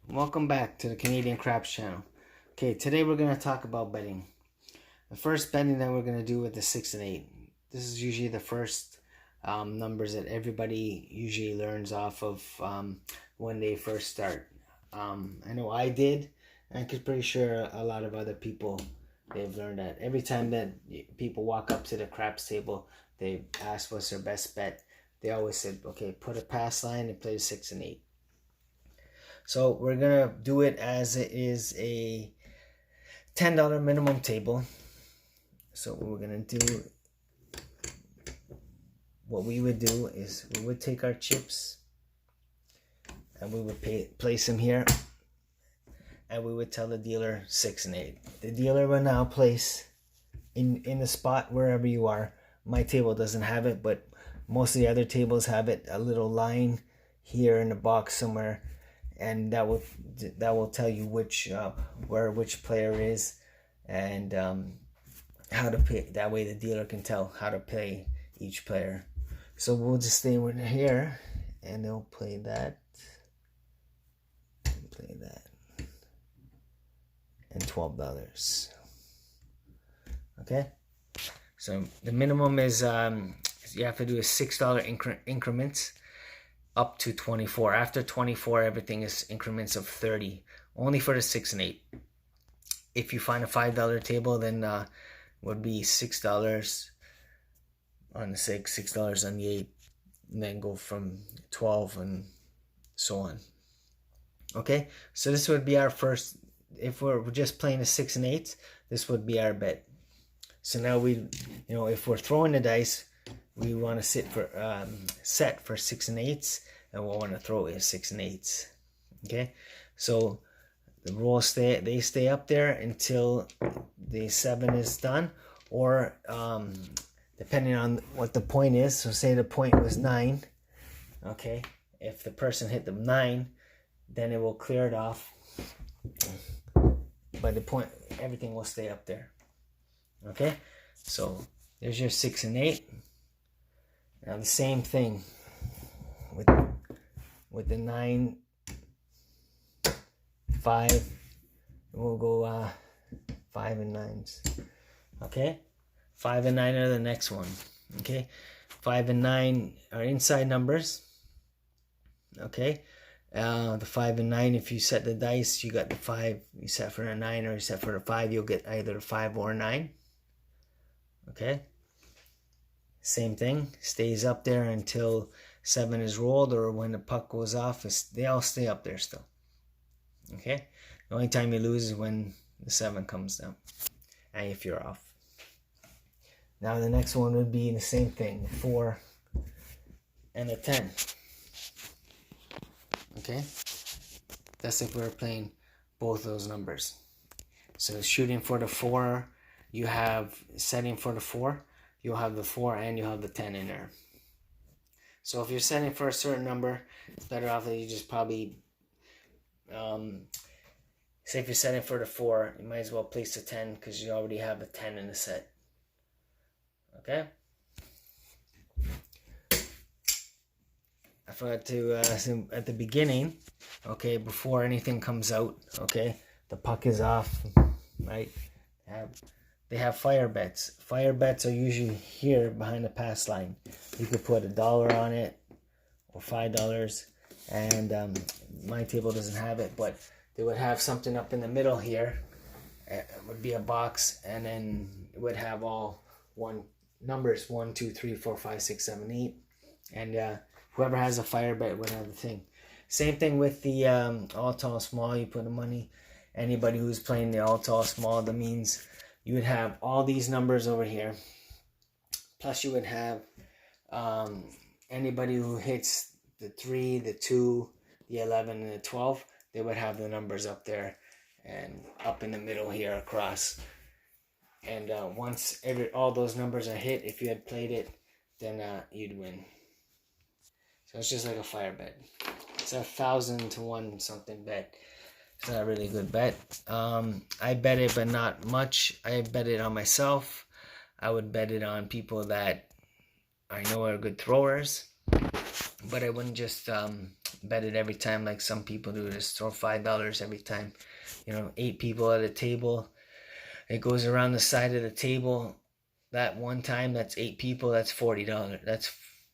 Welcome back to the Canadian Craps channel. Okay, today we're going to talk about betting. The first betting that we're going to do with the 6 and 8. This is usually the first numbers that everybody usually learns off of when they first start. I know I did, and I'm pretty sure a lot of other people, they've learned that. Every time that people walk up to the craps table, they ask what's their best bet. They always said, okay, put a pass line and play the 6 and 8. So we're going to do it as it is a $10 minimum table. So what we're going to do, what we would do is we would take our chips and we would place them here, and we would tell the dealer 6 and 8. The dealer will now place in the spot wherever you are. My table doesn't have it, but most of the other tables have it, a little line here in the box somewhere. And that will tell you which player is, and how to pay. That way the dealer can tell how to play each player. So we'll just stay with here, and they'll play that, and $12. Okay, so the minimum is you have to do a $6 increments up to 24. After 24, everything is increments of 30, only for the 6 and 8. If you find a $5 table, then would be $6 on the 6, $6 on the 8, and then go from 12 and so on. Okay, so this would be our first. If we're just playing the 6 and 8, this would be our bet. So now if we're throwing the dice, we want to set for 6 and 8s, and we want to throw it 6 and 8s. Okay, so the rolls stay up there until the 7 is done, or depending on what the point is. So say the point was 9. Okay, if the person hit the 9, then it will clear it off. But the point, everything will stay up there. Okay, so there's your 6 and 8. Now the same thing with the 9, 5. We'll go 5 and 9s. Okay, 5 and 9 are the next one. Okay, 5 and 9 are inside numbers. Okay, the 5 and 9. If you set the dice, you got the 5. You set for a 9 or you set for a 5, you'll get either a 5 or a 9. Okay. Same thing, stays up there until 7 is rolled, or when the puck goes off, they all stay up there still. Okay, the only time you lose is when the 7 comes down, and if you're off. Now the next one would be the same thing, the 4 and a 10. Okay, that's if we're playing both those numbers. So shooting for the 4, you have setting for the 4. You'll have the 4 and you'll have the 10 in there. So if you're setting for a certain number, it's better off that you just probably, say if you're setting for the 4, you might as well place the 10 because you already have a 10 in the set. Okay? I forgot to, at the beginning, okay, before anything comes out, okay, the puck is off, right? They have fire bets. Fire bets are usually here behind the pass line. You could put $1 on it or $5, and my table doesn't have it, but they would have something up in the middle here. It would be a box, and then it would have all numbers 1, 2, 3, 4, 5, 6, 7, 8, and whoever has a fire bet would have the thing. Same thing with the all tall small. You put the money. Anybody who's playing the all tall small, that means you would have all these numbers over here. Plus you would have anybody who hits the 3, the 2, the 11, and the 12, they would have the numbers up there and up in the middle here across. And once all those numbers are hit, if you had played it, then you'd win. So it's just like a fire bet. It's 1,000 to 1 something bet. It's not a really good bet. I bet it, but not much. I bet it on myself. I would bet it on people that I know are good throwers. But I wouldn't just bet it every time like some people do. Just throw $5 every time. 8 people at a table. It goes around the side of the table. That one time, that's 8 people. That's $40. That's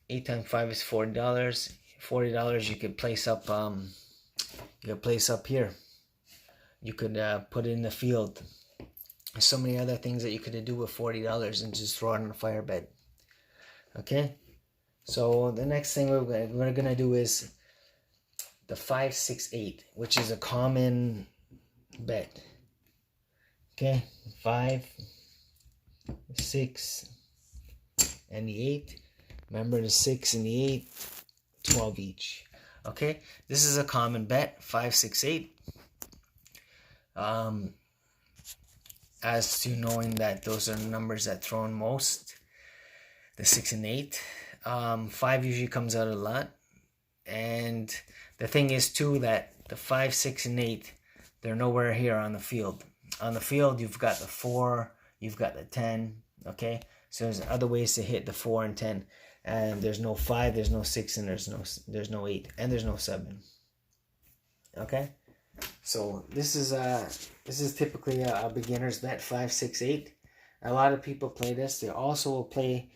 8 times 5 is $40. $40 you could place up. You could place up here. You could put it in the field. There's so many other things that you could do with $40 and just throw it on a fire bed. Okay. So the next thing we're gonna do is the 5, 6, 8, which is a common bet. Okay, 5, 6, and the 8. Remember the 6 and the 8, 12 each. Okay, this is a common bet, 5, 6, 8. As to knowing that those are the numbers that thrown most, the 6 and 8. 5 usually comes out a lot. And the thing is too that the 5, 6, and 8, they're nowhere here on the field. On the field, you've got the 4, you've got the 10, okay? So there's other ways to hit the 4 and 10. And there's no 5, there's no 6, and there's no 8, and there's no 7. Okay? So this is typically a beginner's bet, 5, 6, 8. A lot of people play this. They also will play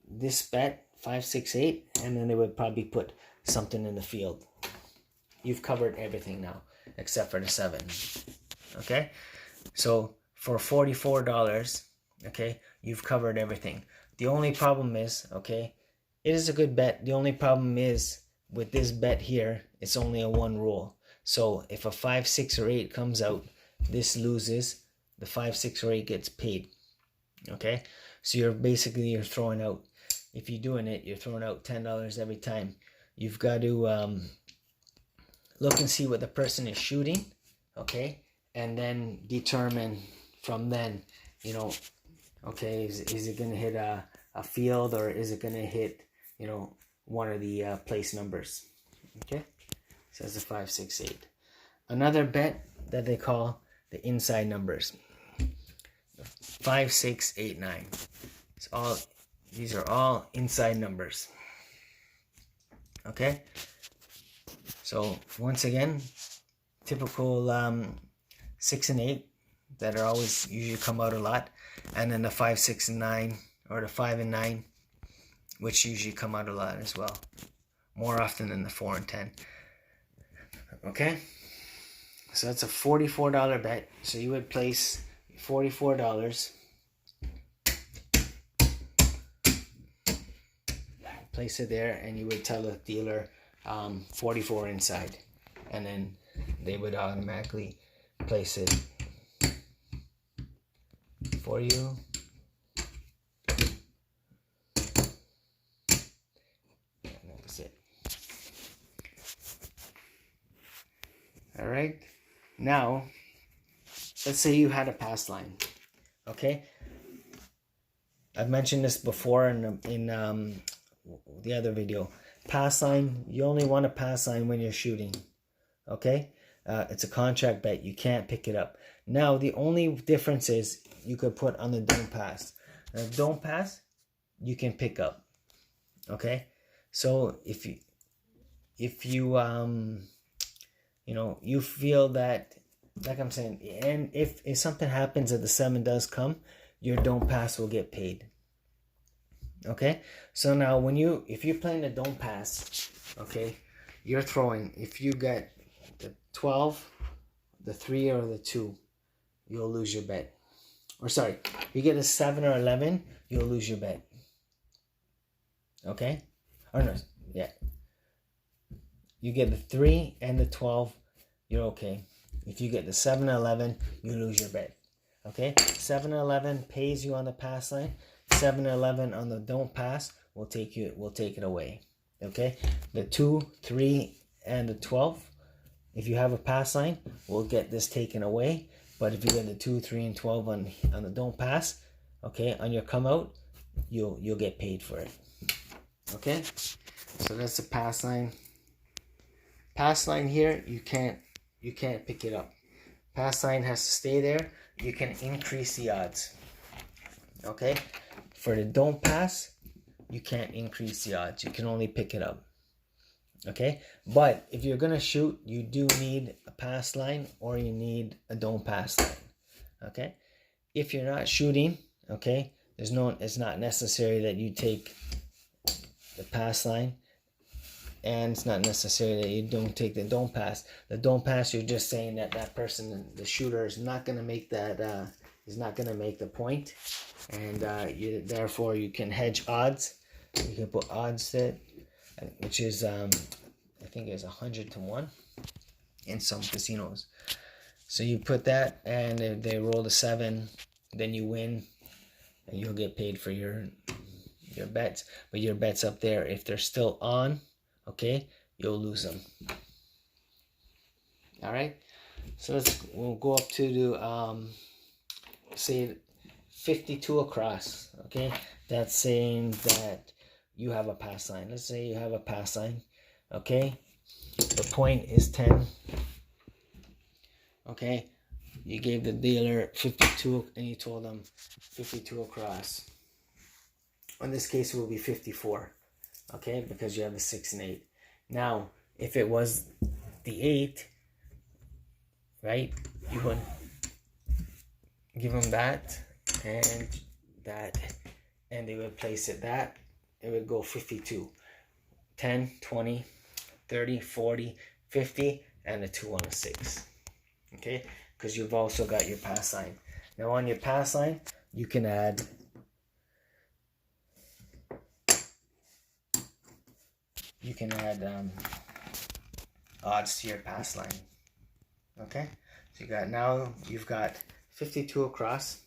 this bet, 5, 6, 8, and then they would probably put something in the field. You've covered everything now, except for the 7. Okay? So for $44, okay, you've covered everything. The only problem is, okay, it is a good bet. The only problem is with this bet here, it's only a 1 rule. So if a 5, 6, or 8 comes out, this loses. The 5, 6, or 8 gets paid. Okay? So you're throwing out, if you're doing it, you're throwing out $10 every time. You've got to look and see what the person is shooting, okay? And then determine from then, okay, is it going to hit a field, or is it going to hit, one of the place numbers, okay? So that's a 5, 6, 8. Another bet that they call the inside numbers. 5, 6, 8, 9. These are all inside numbers. Okay? So once again, typical 6 and 8 that are always usually come out a lot, and then the 5, 6, and 9, or the 5 and 9, which usually come out a lot as well, more often than the 4 and 10. Okay, so that's a $44 bet. So you would place $44, place it there, and you would tell the dealer 44 inside, and then they would automatically place it for you. And that was it. All right. Now, let's say you had a pass line. Okay. I've mentioned this before in the other video. Pass line, you only want a pass line when you're shooting. Okay? It's a contract bet. You can't pick it up. Now, the only difference is you could put on the don't pass. Now, don't pass, you can pick up. Okay? So, if you you feel that, like I'm saying, and if something happens that the 7 does come, your don't pass will get paid. Okay, so now if you're playing the don't pass, okay, you're throwing, if you get the 12, the 3, or the 2, you'll lose your bet. Or sorry, you get a 7 or 11, you'll lose your bet. Okay, or no, yeah, you get the 3 and the 12, you're okay. If you get the 7 or 11, you lose your bet. Okay, 7 or 11 pays you on the pass line. 7 or 11 on the don't pass will take it away. Okay, the 2, 3, and the 12, if you have a pass line, will get this taken away. But if you get the 2, 3, and 12 on the don't pass, okay, on your come out, you'll get paid for it. Okay, so that's the pass line. Pass line here, you can't pick it up. Pass line has to stay there. You can increase the odds. Okay, for the don't pass, you can't increase the odds. You can only pick it up. Okay, but if you're gonna shoot, you do need a pass line or you need a don't pass line. Okay, if you're not shooting, okay, it's not necessary that you take the pass line, and it's not necessary that you don't take the don't pass. The don't pass, you're just saying that that person, the shooter, is not gonna make that. He's not gonna make the point, and therefore you can hedge odds. You can put odds that, which is I think it's 100 to 1 in some casinos. So you put that, and if they roll a 7, then you win, and you'll get paid for your bets. But your bets up there, if they're still on, okay, you'll lose them. All right. So we'll go up to the say 52 across. Okay, that's saying that you have a pass line. Let's say you have a pass line. Okay, the point is 10. Okay, you gave the dealer 52 and you told them 52 across. In this case, it will be 54. Okay, because you have the 6 and 8. Now, if it was the 8, right, you would give them that, and they would place it that. It would go 52. 10, 20, 30, 40, 50, and a 2 on a 6. Okay, because you've also got your pass line. Now on your pass line, you can add odds to your pass line. Okay, so you've got 52 across.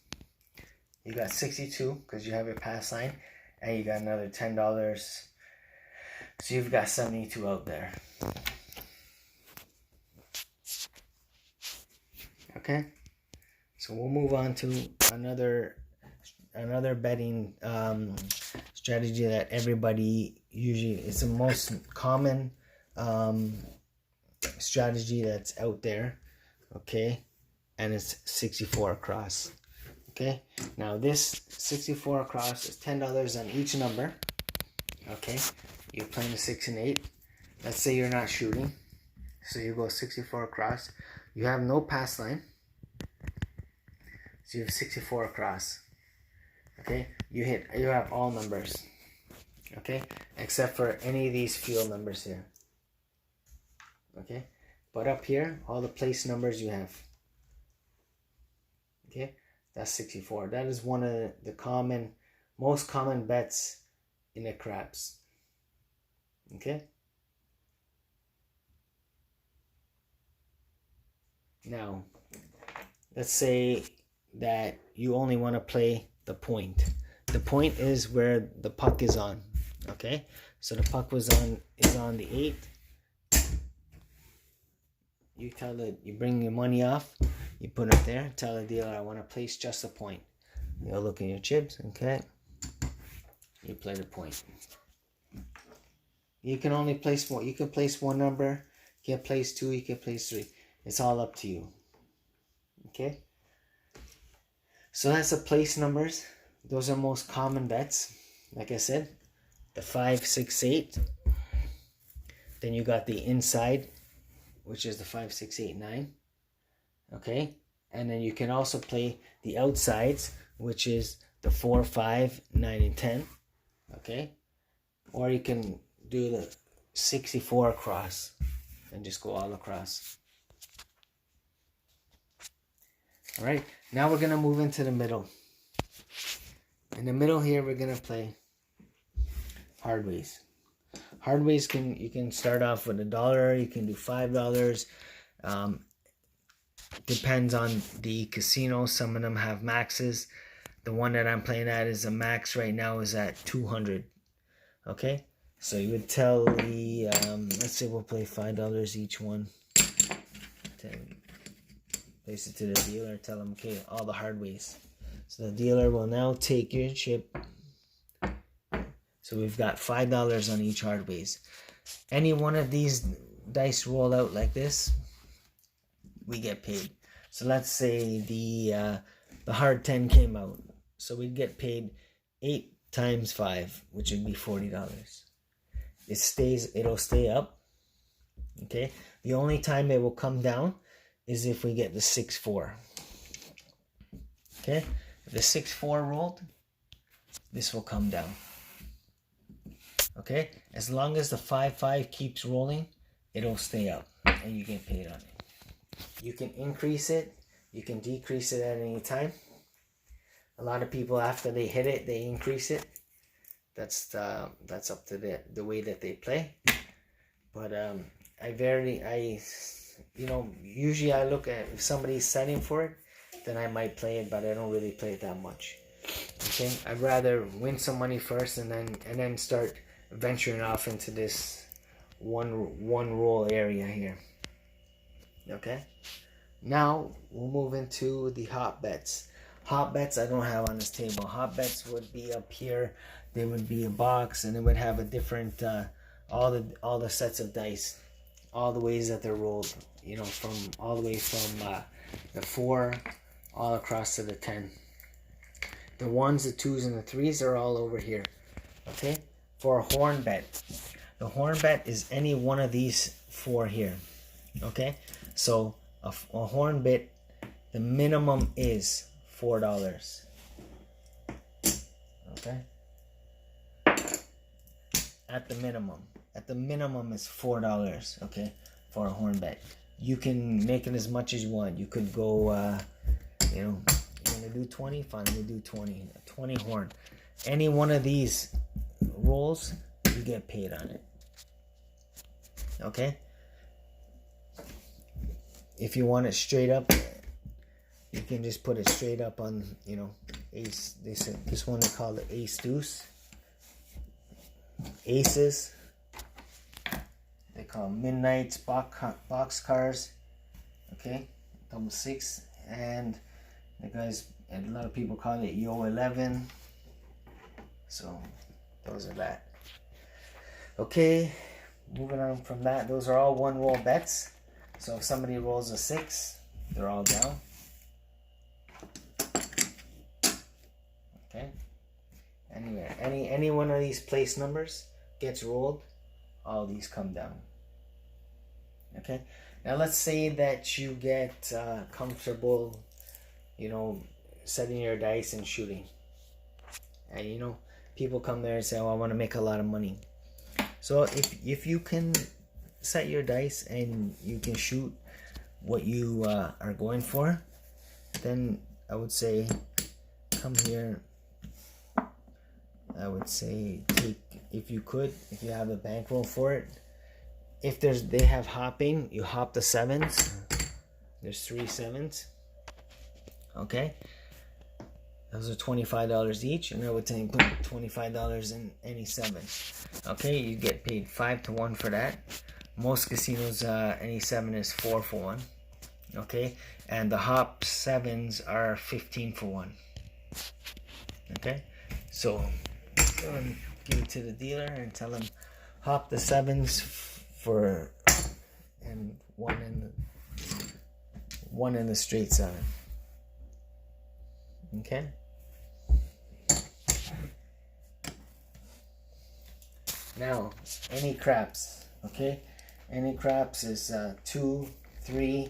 You got 62 because you have your pass line, and you got another $10. So you've got 72 out there. Okay, so we'll move on to another betting strategy that everybody usually, it's the most common strategy that's out there. Okay, and it's 64 across. Okay, now this 64 across is $10 on each number. Okay, you're playing the 6 and 8. Let's say you're not shooting, so you go 64 across. You have no pass line, so you have 64 across. Okay, you have all numbers. Okay, except for any of these field numbers here. Okay, but up here, all the place numbers you have. Okay, that's 64. That is one of the most common bets in the craps. Okay. Now, let's say that you only want to play the point. The point is where the puck is on. Okay, so the puck is on the 8. You bring your money off, you put it there, tell the dealer, I want to place just a point. You'll look at your chips, okay? You play the point. You can only place one. You can place one number, you can place 2, you can place 3. It's all up to you. Okay? So that's the place numbers. Those are most common bets. Like I said, the 5, 6, 8. Then you got the inside, which is the 5, 6, 8, 9. Okay? And then you can also play the outsides, which is the 4, 5, 9, and 10. Okay? Or you can do the 64 across and just go all across. All right, now we're gonna move into the middle. In the middle here, we're gonna play hardways. Hardways you can start off with $1. You can do $5. Depends on the casino. Some of them have maxes. The one that I'm playing at is a max right now is at 200. Okay, so you would tell the let's say we'll play $5 each one. Place it to the dealer, tell them, okay, all the hard ways. So the dealer will now take your chip. So we've got $5 on each hard ways. Any one of these dice roll out like this, we get paid. So let's say the hard 10 came out. So we'd get paid 8 times 5, which would be $40. It'll stay up. Okay, the only time it will come down is if we get the 6-4. Okay, if the 6-4 rolled, this will come down. Okay, as long as the 5-5 keeps rolling, it'll stay up and you get paid on it. You can increase it, you can decrease it at any time. A lot of people, after they hit it, they increase it. That's up to the way that they play. But usually I look at if somebody's setting for it, then I might play it, but I don't really play it that much. Okay, I'd rather win some money first and then start venturing off into this one roll area here. Okay, now we'll move into the hot bets. Hot bets I don't have on this table. Hot bets would be up here. They would be a box, and it would have a different all the sets of dice, all the ways that they're rolled. You know, from all the way from the 4 all across to the 10. The 1s, the 2s, and the 3s are all over here. Okay, for a horn bet, the horn bet is any one of these 4 here. Okay, so a horn bet, the minimum is $4. Okay, at the minimum is $4. Okay, for a horn bet. You can make it as much as you want. You could go you're gonna do 20, fine, we'll do 20 horn. Any one of these rolls, you get paid on it. Okay, if you want it straight up, you can just put it straight up on, ace. They said this one they call it ace deuce. Aces, they call them midnights, box cars. Okay, double 6, and the guys, and a lot of people call it yo 11. So those are that. Okay, moving on from that, those are all one roll bets. So if somebody rolls a 6, they're all down. Okay, anywhere, any one of these place numbers gets rolled, all these come down. Okay, now let's say that you get comfortable, setting your dice and shooting, and people come there and say, oh, I want to make a lot of money. So if you can set your dice and you can shoot what you are going for, then I would say come here. I would say take, if you have a bankroll for it. If they have hopping, you hop the 7s. There's 3 7s. Okay, those are $25 each, and I would say put $25 in any 7. Okay, you get paid 5 to 1 for that. Most casinos, any 7 is 4 for 1. Okay, and the hop 7s are 15 for 1. Okay, so give it to the dealer and tell him hop the 7s for and one in the straight 7. Okay. Now, any craps. Okay, any craps is 2, 3,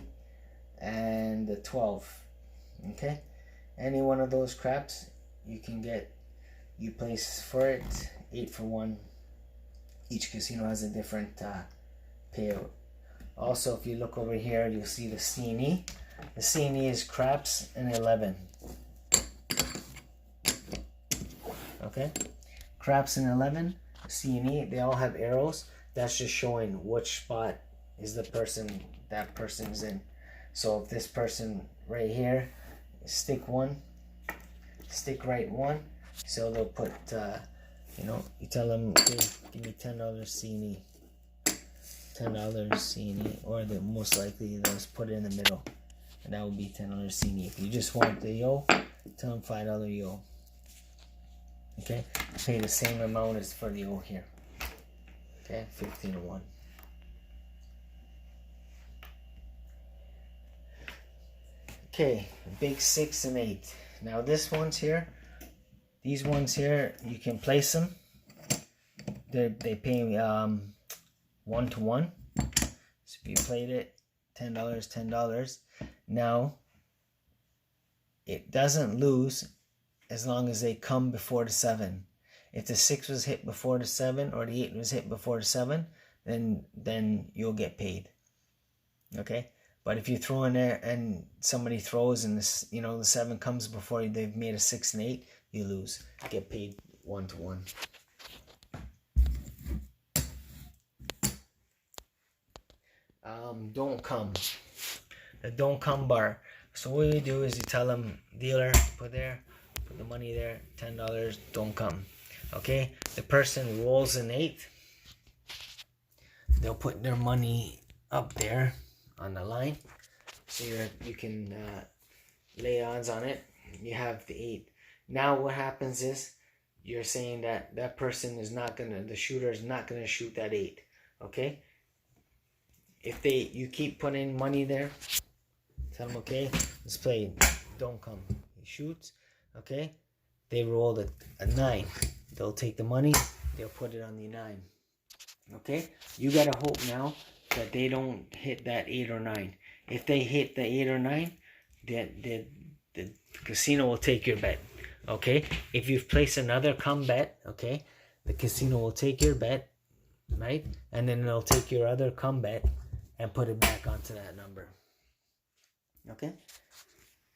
and the 12. Okay, any one of those craps you can get. You place for it 8 for 1. Each casino has a different payout. Also, if you look over here, you'll see the C&E. The C&E is craps and 11. Okay, craps and 11, C&E, they all have arrows. That's just showing which spot is that person's in. So if this person right here, stick 1, stick right 1. So they'll put, you tell them, okay, give me $10 C&E. $10 C&E, or most likely they'll just put it in the middle, and that will be $10 C&E. If you just want the yo, tell them $5 yo. Okay, pay the same amount as for the yo here. Okay, 15 to 1. Okay, big 6 and 8. Now these ones here, you can place them. They pay 1 to 1. You played it, $10, $10. Now, it doesn't lose as long as they come before the 7. If the 6 was hit before the 7 or the 8 was hit before the 7, then you'll get paid. Okay? But if you throw in there and somebody throws and this, the 7 comes before they've made a 6 and 8, you lose. Get paid 1-to-1. Don't come. The don't come bar. So what you do is you tell them, dealer, put the money there, $10, don't come. Okay? The person rolls an 8. They'll put their money up there on the line. So you can lay odds on it. You have the 8. Now what happens is you're saying that person is not the shooter is not gonna shoot that 8. Okay? If you keep putting money there, tell them, okay, let's play, don't come. He shoots, okay? They rolled a 9. They'll take the money, they'll put it on the 9. Okay? You gotta hope now that they don't hit that 8 or 9. If they hit the 8 or 9, the casino will take your bet. Okay? If you've placed another come bet, okay, the casino will take your bet, right? And then they'll take your other come bet and put it back onto that number. Okay?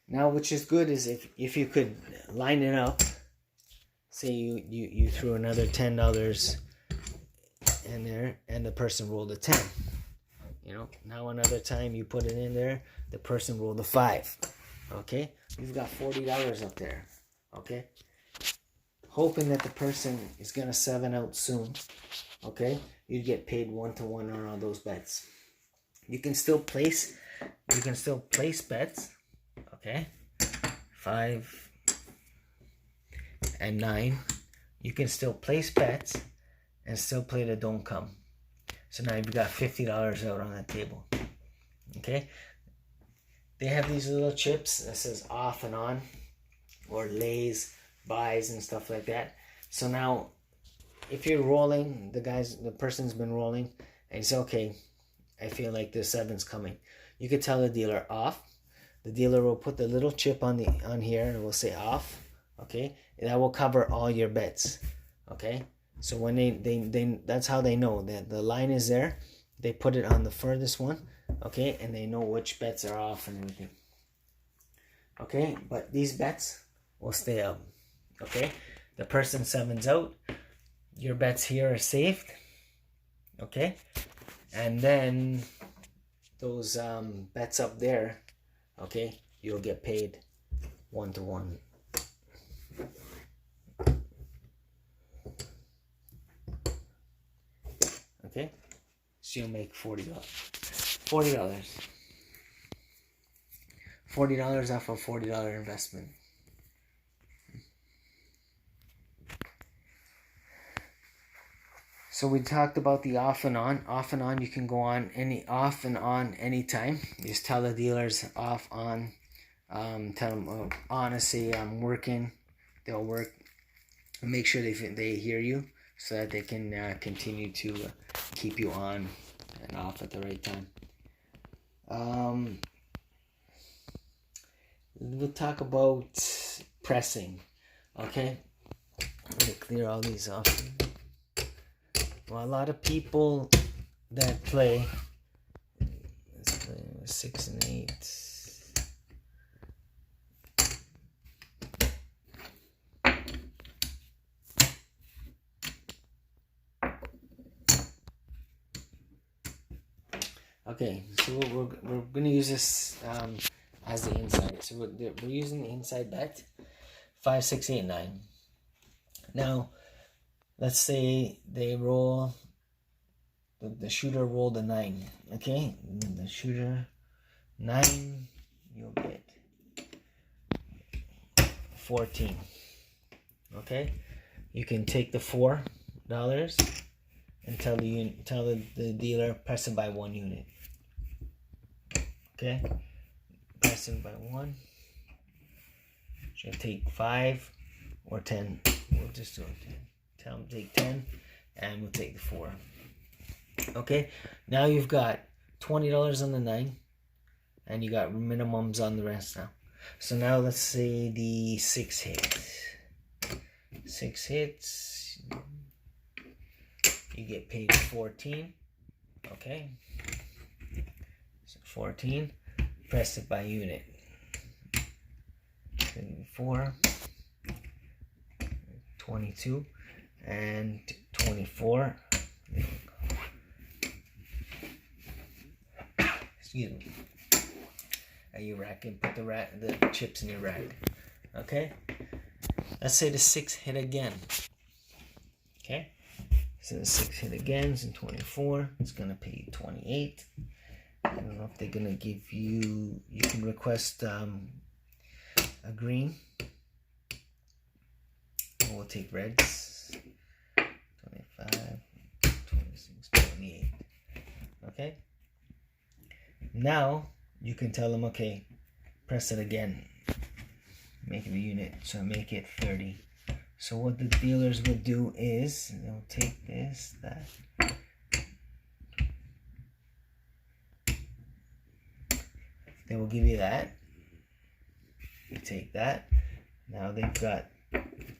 Now, which is good is if you could line it up, say you threw another $10 in there and the person rolled a 10. Now another time you put it in there, the person rolled a 5. Okay? You've got $40 up there. Okay? Hoping that the person is going to 7 out soon. Okay? You get paid 1-to-1 on all those bets. You can still place bets. Okay? 5 and 9. You can still place bets and still play the don't come. So now you've got $50 out on that table. Okay? They have these little chips that says off and on, or lays, buys, and stuff like that. So now, if you're rolling, the person's been rolling, and you say, okay, I feel like the 7's coming. You could tell the dealer off. The dealer will put the little chip on here and it will say off. Okay? And that will cover all your bets. Okay? So when they that's how they know that the line is there. They put it on the furthest one. Okay? And they know which bets are off and everything. Okay? But these bets will stay up. Okay? The person 7's out. Your bets here are saved. Okay? And then those bets up there, okay, you'll get paid 1-to-1. Okay? So you'll make $40. $40 off a $40 investment. So we talked about the off and on. Off and on, you can go off and on anytime. You just tell the dealers off, on. Tell them honestly, I'm working. They'll work. Make sure they hear you so that they can continue to keep you on and off at the right time. We'll talk about pressing. Okay, let me clear all these off. Well, a lot of people that play, let's play 6 and 8. Okay, so we're going to use this as the inside. So we're using the inside bet, 5, 6, 8, 9. Now, let's say they roll, the shooter rolled a 9, okay? The shooter, 9, you'll get 14, okay? You can take the $4 and tell the dealer, press it by 1 unit, okay? Press it by 1. Should take 5 or 10. We'll just do it 10. Tell them take 10 and we'll take the 4. Okay, now you've got $20 on the 9, and you got minimums on the rest now. So now let's say the 6 hits. 6 hits, you get paid 14. Okay, so 14. Press it by unit. 4, 22, and 24. Excuse me. And you rack and put the chips in your rack. Okay. Let's say the 6 hit again. Okay. So the 6 hit again. It's in 24. It's gonna pay you 28. I don't know if they're gonna give you. You can request a green. We'll take reds. 25, 26, 28. Okay. Now you can tell them, okay, press it again. Make it a unit. So make it 30. So what the dealers would do is they'll take this, that. They will give you that. You take that. Now they've got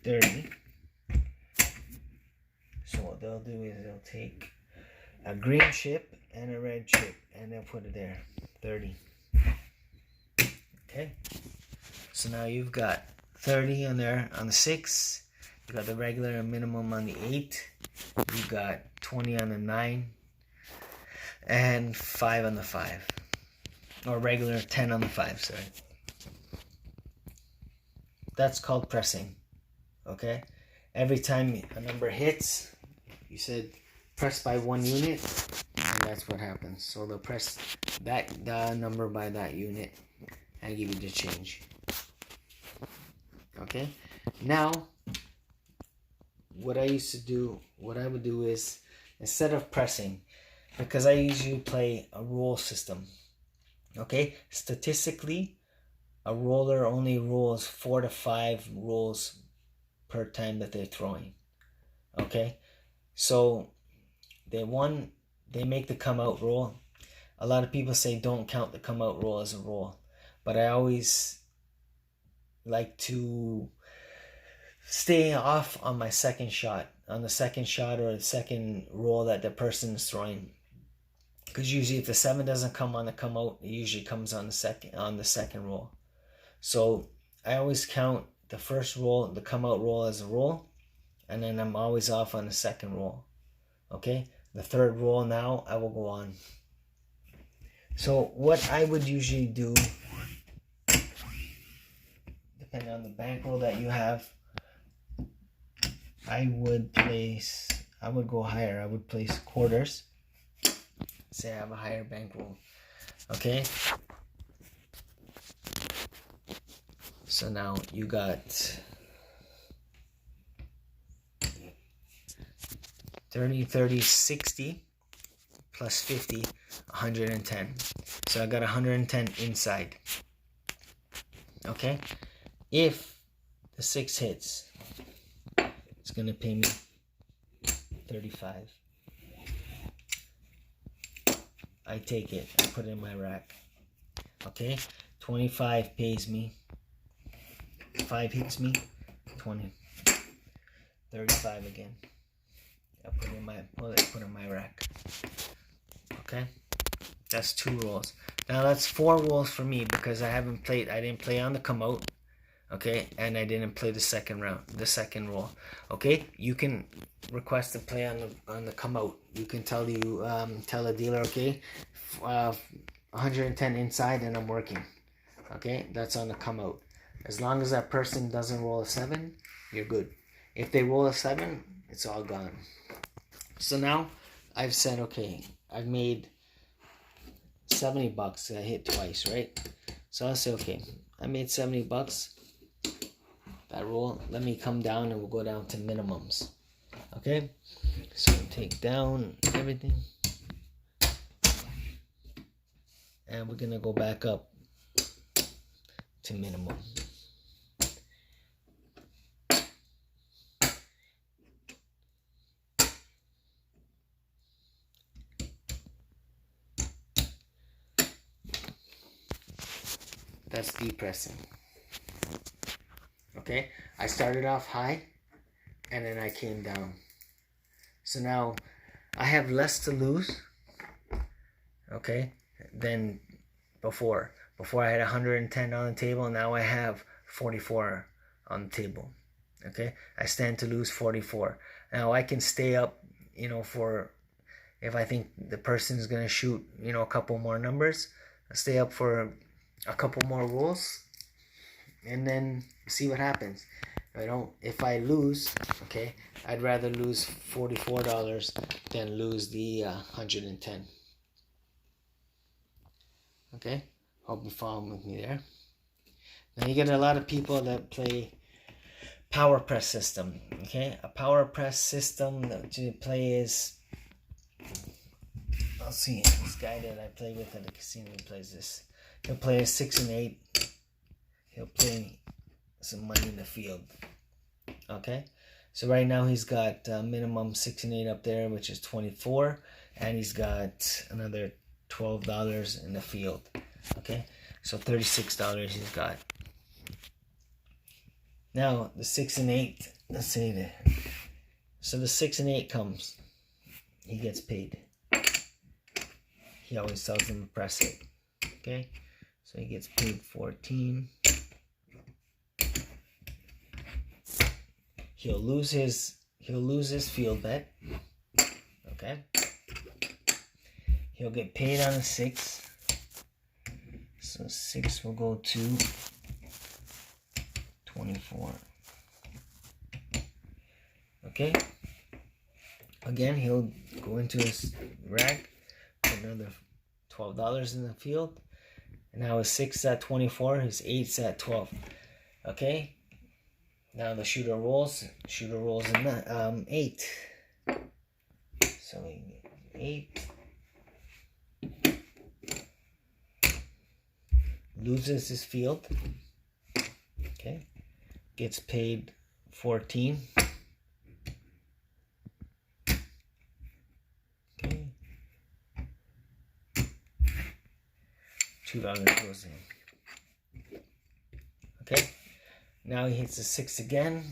30. So what they'll do is they'll take a green chip and a red chip and they'll put it there. 30. Okay. So now you've got 30 on there on the 6. You got the regular minimum on the 8. You got 20 on the 9. And 5 on the 5. Or regular 10 on the 5, sorry. That's called pressing. Okay? Every time a number hits, you said press by 1 unit, and that's what happens. So they'll press the number by that unit and give you the change. Okay? Now, what I would do is, instead of pressing, because I usually play a roll system. Okay? Statistically, a roller only rolls 4 to 5 rolls per time that they're throwing. Okay? So, they make the come out roll. A lot of people say don't count the come out roll as a roll. But I always like to stay off on my second shot. On the second shot or the second roll that the person is throwing. Because usually if the 7 doesn't come on the come out, it usually comes on the second roll. So I always count the first roll, the come out roll as a roll, and then I'm always off on the second roll. Okay? The third roll now, I will go on. So what I would usually do, depending on the bankroll that you have, I would go higher. I would place quarters. Say I have a higher bankroll. Okay? So now you got 30, 30, 60 plus 50, 110. So I got 110 inside. Okay? If the 6 hits, it's going to pay me 35. I take it. I put it in my rack. Okay? 25 pays me. 5 hits me. 20. 35 again. I put it in my rack. Okay? That's 2 rolls. Now that's 4 rolls for me because I didn't play on the come out. Okay, and I didn't play the second roll. Okay, you can request to play on the come out. You can tell a dealer, okay, 110 inside and I'm working. Okay, that's on the come out. As long as that person doesn't roll a 7, you're good. If they roll a 7, it's all gone. So now I've said, okay, I've made $70. I hit twice, right? So I'll say, okay, I made $70. That roll, let me come down and we'll go down to minimums. Okay? So take down everything. And we're going to go back up to minimum. That's depressing. Okay, I started off high and then I came down. So now I have less to lose, okay, than before. Before I had 110 on the table, now I have 44 on the table. Okay, I stand to lose 44. Now I can stay up, for if I think the person is going to shoot, a couple more numbers, I'll stay up for a couple more rolls and then see what happens. If I lose, okay, I'd rather lose $44 than lose the 110. Okay, hope you follow with me there. Now you get a lot of people that play power press system. Okay, a power press system that you play is, I'll see this guy that I play with at the casino plays this. He'll play a 6 and 8. He'll play some money in the field. Okay, so right now he's got minimum 6 and 8 up there, which is 24, and he's got another $12 in the field. Okay, so $36 he's got. Now the 6 and 8, let's say that. So the 6 and 8 comes, he gets paid. He always tells him to press it. Okay, so he gets paid 14. He'll lose his field bet. Okay, he'll get paid on a 6. So 6 will go to 24. Okay, again he'll go into his rack, put another $12 in the field, and now his 6 at 24, his 8's at 12. Okay, now the shooter rolls in the 8. So 8 loses his field. Okay, gets paid 14. Okay, $2 goes in. Okay, now he hits the 6 again,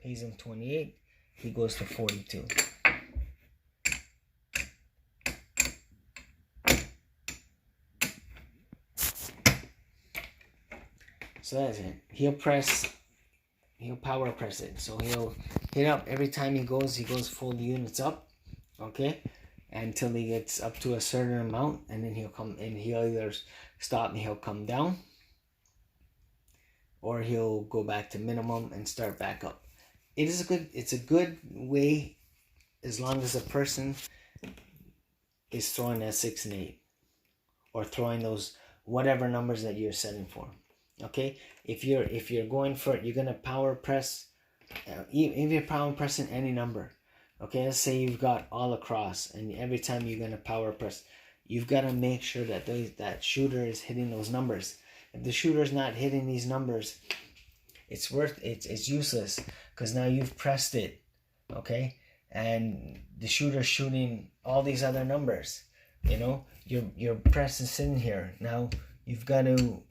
pays him 28. He goes to 42. So that's it. He'll power press it. So he'll hit up every time he goes full units up, okay, until he gets up to a certain amount, and then he'll come and he'll either stop and he'll come down, or he'll go back to minimum and start back up. It's a good way, as long as a person is throwing that 6 and 8, or throwing those whatever numbers that you're setting for. Okay, if you're going for it, you're gonna power press. If you're power pressing any number, okay, let's say you've got all across, and every time you're gonna power press, you've got to make sure that that shooter is hitting those numbers. If the shooter's not hitting these numbers, it's useless, because now you've pressed it, okay, and the shooter's shooting all these other numbers. Your press is sitting here. Now you've got to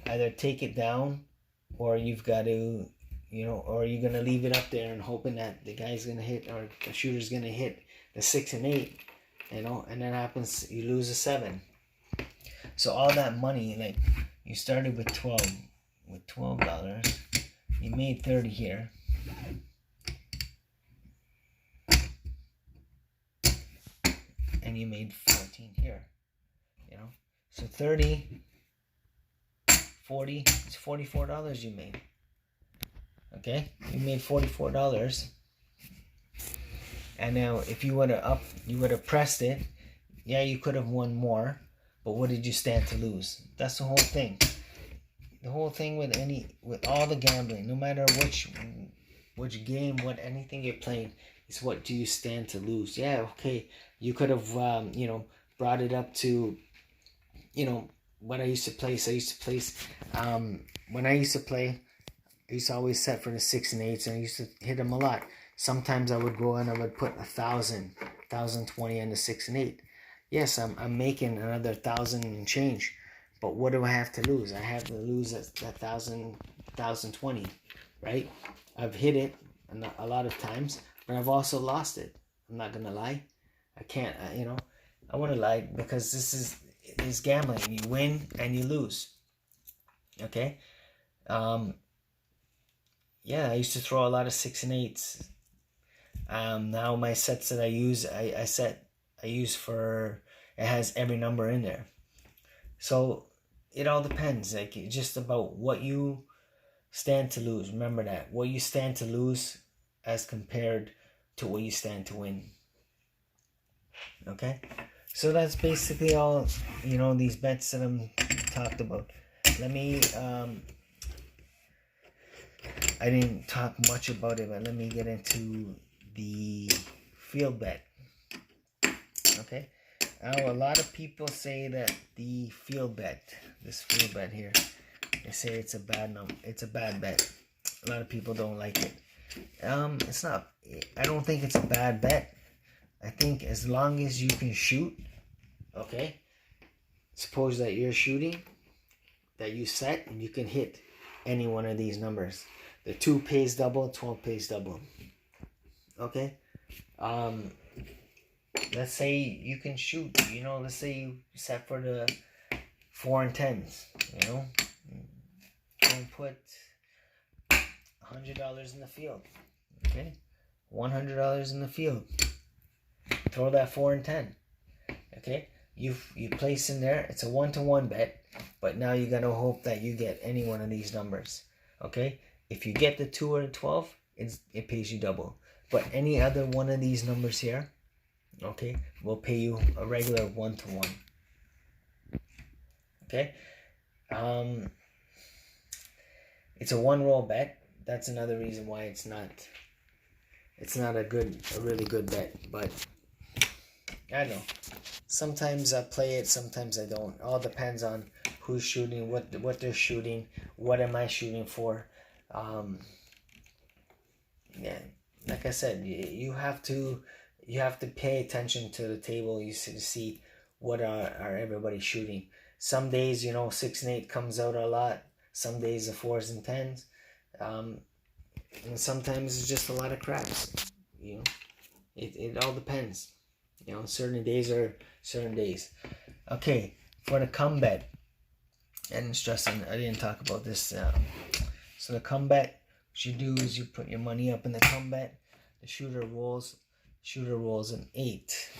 either take it down, or you've got to, or you're gonna leave it up there and hoping that the guy's gonna hit, or the shooter's gonna hit the 6 and 8, and then happens, you lose a 7. So all that money, like, you started with $12, you made 30 here, and you made 14 here, so 30, 40, it's $44 you made. Okay, you made $44, and now if you would have pressed it, yeah, you could have won more, but what did you stand to lose? That's the whole thing. The whole thing with all the gambling, no matter which game, anything you're playing, is what do you stand to lose? Yeah, okay, you could have brought it up to what I used to place. When I used to play, I used to always set for the 6 and 8s, and I used to hit them a lot. Sometimes I would go and I would put 1,020 on the 6 and 8. Yes, I'm making another 1,000 and change, But what do I have to lose? I have to lose that 1,020, right? I've hit it a lot of times, but I've also lost it. I'm not gonna lie. I can't, I want to lie because this is gambling. You win and you lose. Okay. Yeah, I used to throw a lot of 6 and 8s. Now my sets that I use, it has every number in there. So it all depends. Like, just about what you stand to lose. Remember that. What you stand to lose as compared to what you stand to win. Okay? So that's basically all, these bets that I'm talked about. Let me, I didn't talk much about it, but let me get into the field bet. Okay? Now, a lot of people say that the field bet, this field bet here, they say it's a bad bet. A lot of people don't like it. It's not. I don't think it's a bad bet. I think as long as you can shoot, okay. Suppose that you're shooting, that you set, and you can hit any one of these numbers. The 2 pays double, 12 pays double. Okay. Let's say you can shoot. Let's say you set for the 4 and 10s. And put $100 in the field. Okay, $100 in the field. Throw that 4 and 10. Okay, you place in there. It's a 1-to-1 bet, but now you gotta hope that you get any one of these numbers. Okay, if you get the 2 or the 12, it pays you double. But any other one of these numbers here, okay, will pay you a regular 1-to-1. Okay, it's a 1-roll bet. That's another reason why it's not a really good bet. But I don't know. Sometimes I play it, sometimes I don't. All depends on who's shooting, what they're shooting, what am I shooting for. Yeah, like I said, you have to pay attention to the table. You see what are everybody shooting. Some days 6 and 8 comes out a lot. Some days the 4s and 10s. And sometimes it's just a lot of craps. It all depends. Certain days are certain days. Okay, for the come bet, and stressing, I didn't talk about this. So the come bet, what you do is you put your money up in the come bet. The shooter rolls an 8.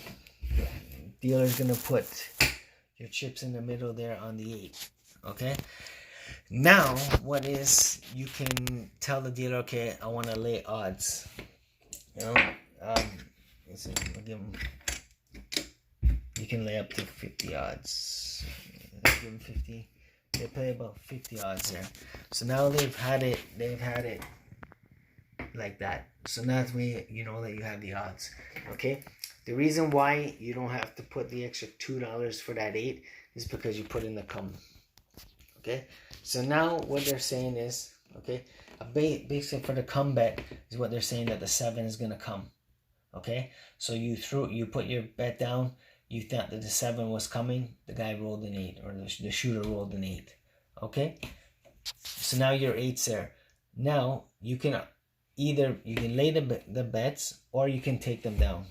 Dealer's gonna put your chips in the middle there on the 8. Okay. Now, you can tell the dealer, okay, I want to lay odds. Let's see, I'll give them. You can lay up to 50 odds. Give them 50. They play about 50 odds there. So now they've had it like that. So now that you know that you have the odds. Okay. The reason why you don't have to put the extra $2 for that 8 is because you put in the come. Okay, so now what they're saying is, okay, basically for the come bet is what they're saying that the 7 is gonna come. Okay, so you put your bet down. You thought that the 7 was coming. The guy rolled an 8, or the shooter rolled an 8. Okay, so now your 8's there. Now you can lay the bets, or you can take them down.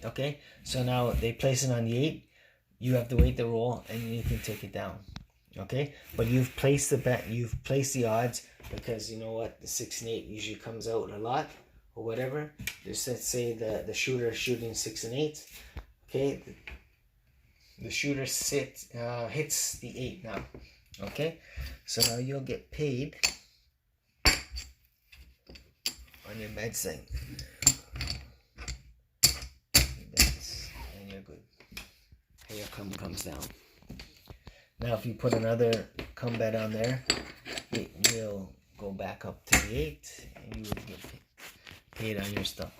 Okay, so now they place it on the 8. You have to wait the roll, and you can take it down. Okay, but you've placed the bet, you've placed the odds, because you know what, the 6 and 8 usually comes out a lot, or whatever. Just let's say the shooter is shooting 6 and 8. Okay, the shooter hits the 8 now. Okay, so now you'll get paid on your bet thing. And you're good. And your come comes down. Now, if you put another come bet on there, it will go back up to the 8, and you will get paid on your stuff.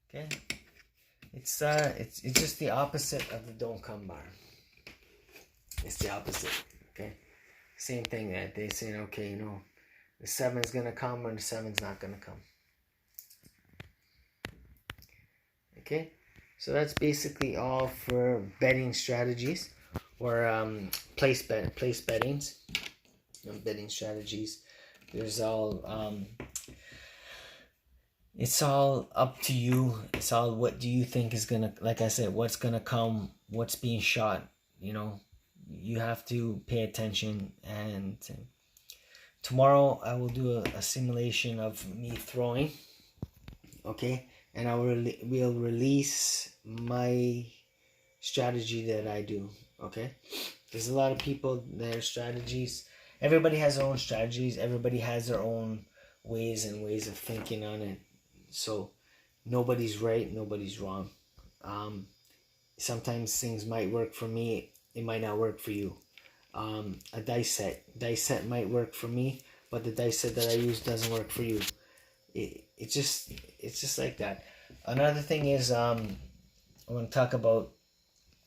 Okay, it's just the opposite of the don't come bar. It's the opposite. Okay, same thing that they say. Okay, the 7 is gonna come, or the 7's not gonna come. Okay. So that's basically all for betting strategies. place bettings, betting strategies. There's all it's all up to you. It's all, what do you think is gonna, like I said, what's gonna come, what's being shot. You have to pay attention. And tomorrow I will do a simulation of me throwing, okay, and we'll release my strategy that I do, okay. There's a lot of people, their strategies, everybody has their own strategies, everybody has their own ways of thinking on it. So nobody's right, nobody's wrong. Sometimes things might work for me, it might not work for you. A dice set might work for me, but the dice set that I use doesn't work for you. It's just like that. Another thing is, I want to talk about,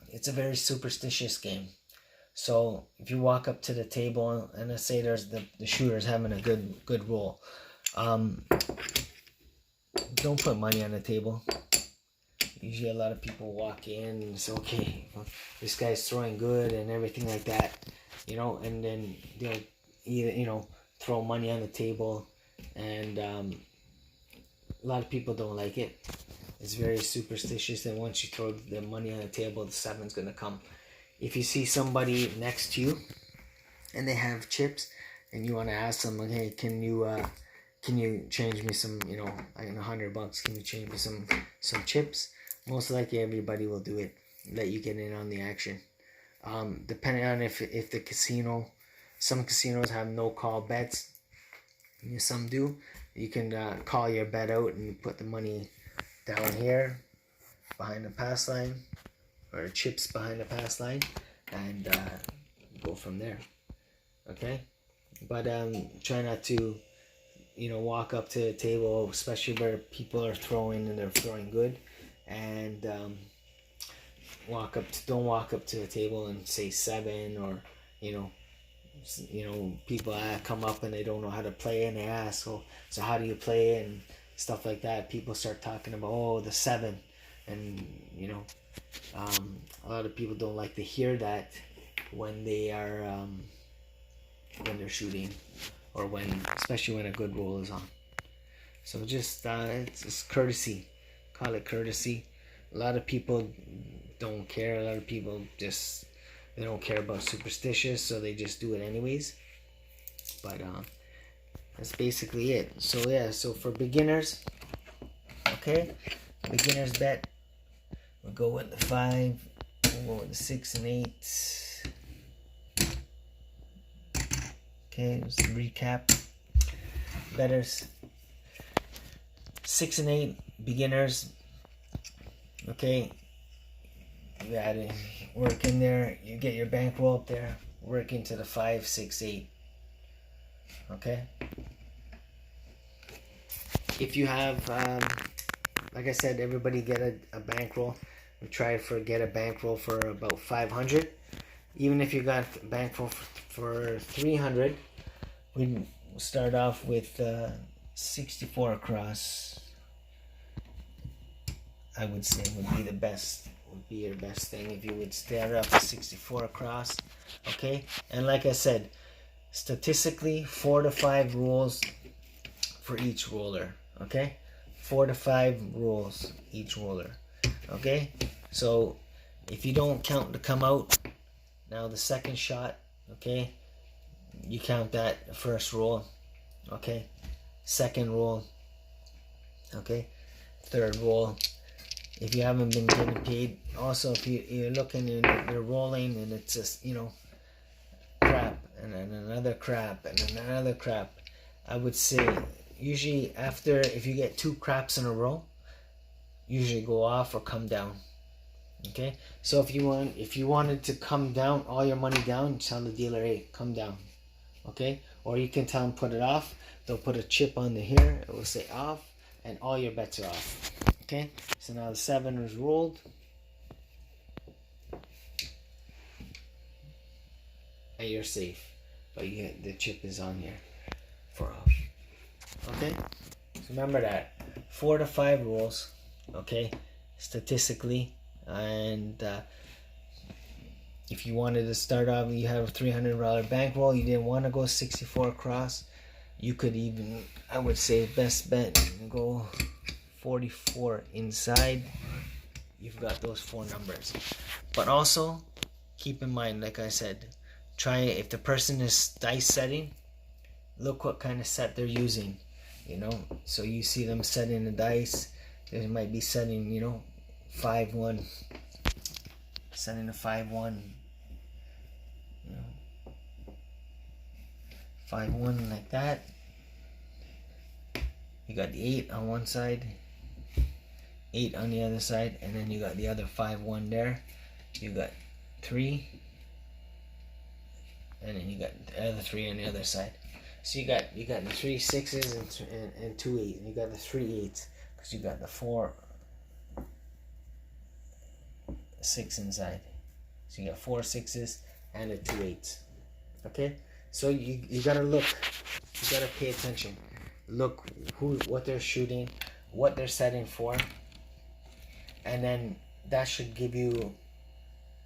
it's a very superstitious game. So if you walk up to the table and let's say there's the shooter's having a good roll, don't put money on the table. Usually a lot of people walk in and say, okay, this guy's throwing good and everything like that, and then they'll either, throw money on the table, and a lot of people don't like it. It's very superstitious, and once you throw the money on the table, the 7's gonna come. If you see somebody next to you and they have chips and you want to ask them, hey, can you change me some, I got $100, can you change me some chips? Most likely everybody will do it, let you get in on the action. Depending on if the casino, some casinos have no call bets, some do. You can call your bet out and put the money down here behind the pass line, or chips behind the pass line, and go from there. Okay, but try not to walk up to the table, especially where people are throwing and they're throwing good, and don't walk up to the table and say 7, or people come up and they don't know how to play and they ask, so how do you play and stuff like that. People start talking about, the 7, and a lot of people don't like to hear that when they are when they're shooting, or especially when a good roll is on. So just it's courtesy. Call it courtesy. A lot of people don't care. A lot of people they don't care about superstitious, so they just do it anyways. But that's basically it. So yeah, so for beginners, okay, beginners bet, we'll go with the 5, we'll go with the 6 and 8. Okay, just to recap. Betters, 6 and 8, beginners. Okay, you gotta work in there, you get your bankroll up there, work into the 5, 6, 8. Okay, if you have like I said, everybody get a bankroll. We try to get a bankroll for about 500. Even if you got bankroll for 300, we start off with 64 across. I would say would be your best thing if you would start off with 64 across. Okay, and like I said, statistically 4 to 5 rolls for each roller. Okay, 4 to 5 rolls each roller. Okay, so if you don't count to come out, now the second shot, okay, you count that first roll, okay, second roll, okay, third roll. If you haven't been getting paid, also if you're looking and you're rolling and it's just crap and then another crap and then another crap, I would say usually after, if you get 2 craps in a row, usually go off or come down. Okay, so if you wanted to come down, all your money down, tell the dealer, hey, come down. Okay, or you can tell them put it off. They'll put a chip on the here, it will say off, and all your bets are off. Okay, so now the 7 is rolled, and you're safe, but the chip is on here for off. Okay, so remember that 4 to 5 rolls, okay, statistically. And if you wanted to start off, you have a $300 bankroll, you didn't want to go 64 across, you could even, I would say, best bet, go 44 inside. You've got those 4 numbers. But also, keep in mind, like I said, try, if the person is dice setting, look what kind of set they're using, you know. So you see them setting the dice, they might be setting, you know, 5-1, setting a 5-1, you know, 5-1 like that. You got the 8 on one side, 8 on the other side, and then you got the other 5-1 there. You got 3, and then you got the other 3 on the other side. So you got the 3 6s and 2 8s, and you got the 3 8s because you got the 4 6 inside. So you got 4 6s and the 2 8s. Okay, so you gotta look, you gotta pay attention. Look what they're shooting, what they're setting for, and then that should give you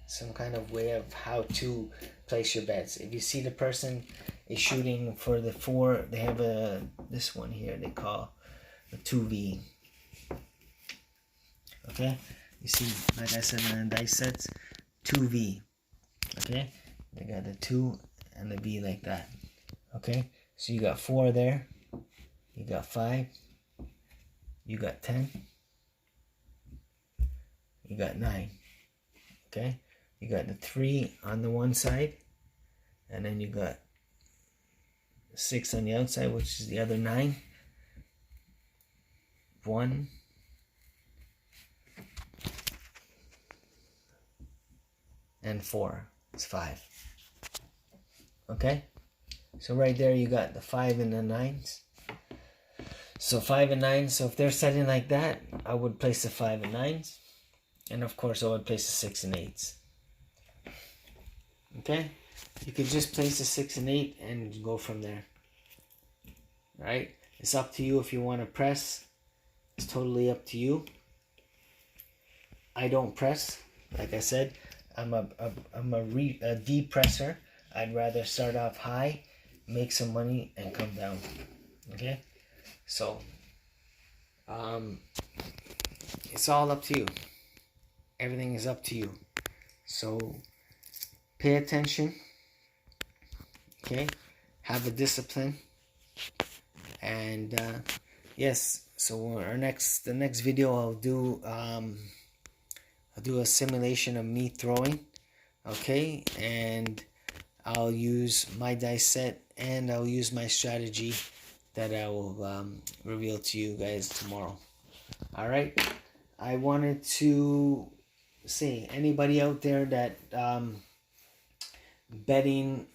some kind of way of how to place your bets. If you see the person is shooting for the 4, they have this one here they call a 2V. Okay, you see, like I said in the dice sets, 2V. Okay, they got the 2 and the V like that. Okay, so you got 4 there, you got 5, you got 10, you got 9. Okay, you got the 3 on the one side, and then you got 6 on the outside, which is the other 9. 1, and 4. It's 5. Okay, so right there you got the 5 and the 9s. So 5 and 9. So if they're setting like that, I would place the 5 and 9s, and of course I would place the 6 and 8s. Okay, you could just place the 6 and 8 and go from there. Right? It's up to you if you want to press. It's totally up to you. I don't press. Like I said, I'm a depresser. I'd rather start off high, make some money, and come down. Okay, so it's all up to you. Everything is up to you. So pay attention. Okay, have a discipline, and yes. So the next video I'll do a simulation of me throwing. Okay, and I'll use my dice set, and I'll use my strategy that I will reveal to you guys tomorrow. All right, I wanted to say, anybody out there that betting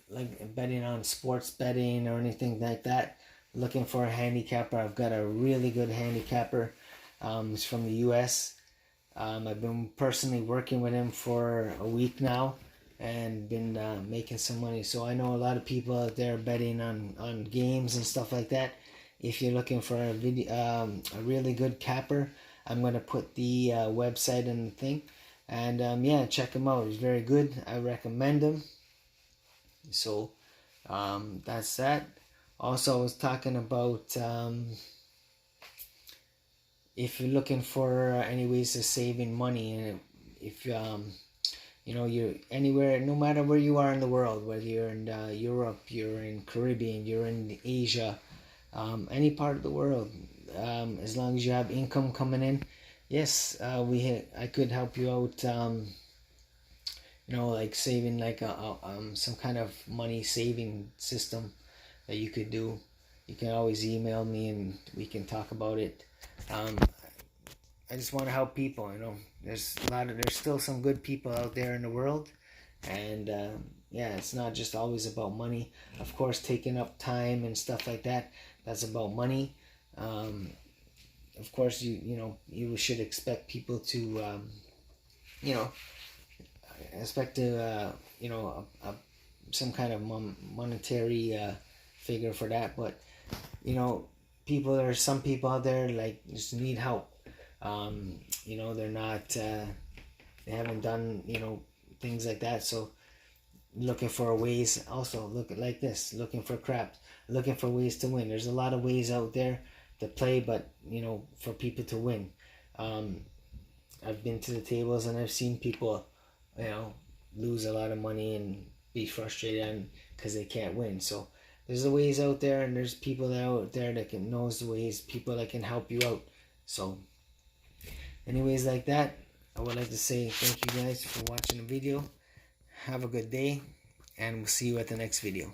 on sports betting or anything like that, looking for a handicapper, I've got a really good handicapper. It's from the US. I've been personally working with him for a week now and been making some money. So I know a lot of people out there betting on games and stuff like that. If you're looking for a really good capper, I'm going to put the website and the thing. And yeah, check him out. He's very good. I recommend him. So that's that. Also, I was talking about if you're looking for any ways of saving money, and if you know, you're anywhere, no matter where you are in the world, whether you're in Europe, you're in Caribbean, you're in Asia, any part of the world, as long as you have income coming in, yes, I could help you out. You know, like saving, like some kind of money saving system that you could do. You can always email me and we can talk about it. I just want to help people. You know, there's still some good people out there in the world, and yeah, it's not just always about money. Of course, taking up time and stuff like that, that's about money. Of course, you should expect people to expect to some kind of monetary figure for that. But some people out there like just need help. They're not they haven't done things like that, so looking for ways. Also, look at like this, looking for craps, looking for ways to win. There's a lot of ways out there to play, but for people to win. I've been to the tables and I've seen people, lose a lot of money and be frustrated because they can't win. So there's the ways out there, and there's people that are out there that knows the ways, people that can help you out. So anyways, like that, I would like to say thank you guys for watching the video. Have a good day, and we'll see you at the next video.